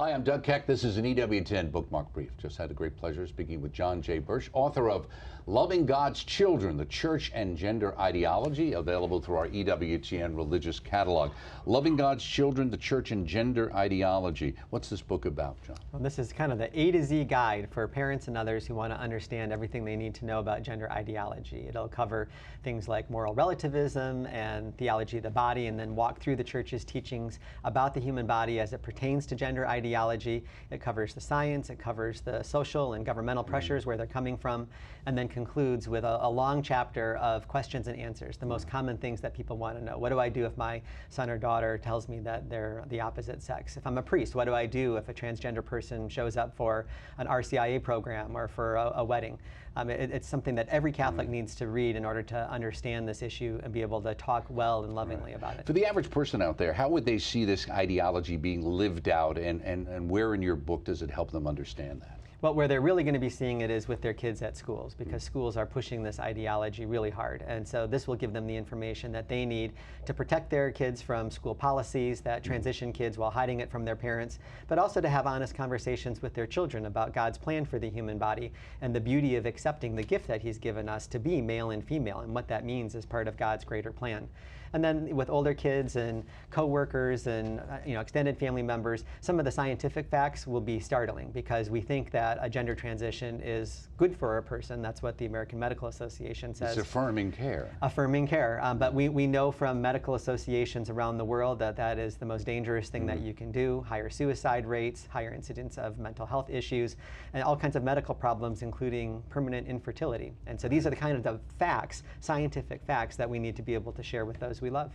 Hi, I'm Doug Keck. This is an EWTN Bookmark Brief. Just had a great pleasure speaking with John J. Bursch, author of Loving God's Children, the Church and Gender Ideology, available through our EWTN religious catalog. Loving God's Children, the Church and Gender Ideology. What's this book about, John? Well, this is kind of the A to Z guide for parents and others who want to understand everything they need to know about gender ideology. It'll cover things like moral relativism and theology of the body, and then walk through the church's teachings about the human body as it pertains to gender ideology. It covers the science, it covers the social and governmental pressures, where they're coming from, and then concludes with a long chapter of questions and answers, the most common things that people want to know. What do I do if my son or daughter tells me that they're the opposite sex? If I'm a priest, what do I do if a transgender person shows up for an RCIA program or for a wedding? It's something that every Catholic needs to read in order to understand this issue and be able to talk well and lovingly about it. For the average person out there, how would they see this ideology being lived out, and where in your book does it help them understand that? Well, where they're really going to be seeing it is with their kids at schools, because schools are pushing this ideology really hard. And so this will give them the information that they need to protect their kids from school policies that transition kids while hiding it from their parents, but also to have honest conversations with their children about God's plan for the human body and the beauty of accepting the gift that He's given us to be male and female, and what that means as part of God's greater plan. And then with older kids and coworkers and extended family members, some of the scientific facts will be startling, because we think that a gender transition is good for a person. That's what the American Medical Association says. It's affirming care. Affirming care. But we know from medical associations around the world that that is the most dangerous thing that you can do. Higher suicide rates, higher incidence of mental health issues, and all kinds of medical problems, including permanent infertility. And so these are the kind of facts, scientific facts, that we need to be able to share with those we love.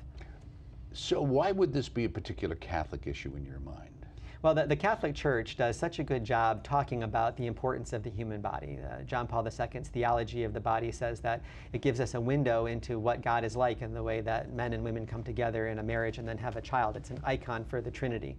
So why would this be a particular Catholic issue in your mind? Well, the Catholic Church does such a good job talking about the importance of the human body. John Paul II's theology of the body says that it gives us a window into what God is like in the way that men and women come together in a marriage and then have a child. It's an icon for the Trinity.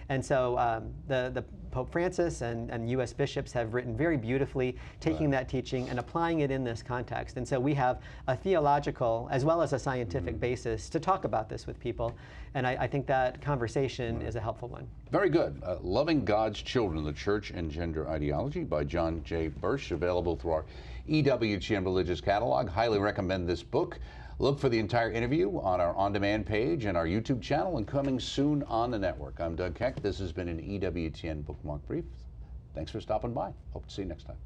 And so the Pope Francis and U.S. bishops have written very beautifully, taking that teaching and applying it in this context. And so we have a theological as well as a scientific basis to talk about this with people. And I think that conversation is a helpful one. Very good. Loving God's Children, the Church and Gender Ideology by John J. Bursch, available through our EWTN religious catalog. Highly recommend this book. Look for the entire interview on our on-demand page and our YouTube channel, and coming soon on the network. I'm Doug Keck. This has been an EWTN Bookmark Brief. Thanks for stopping by. Hope to see you next time.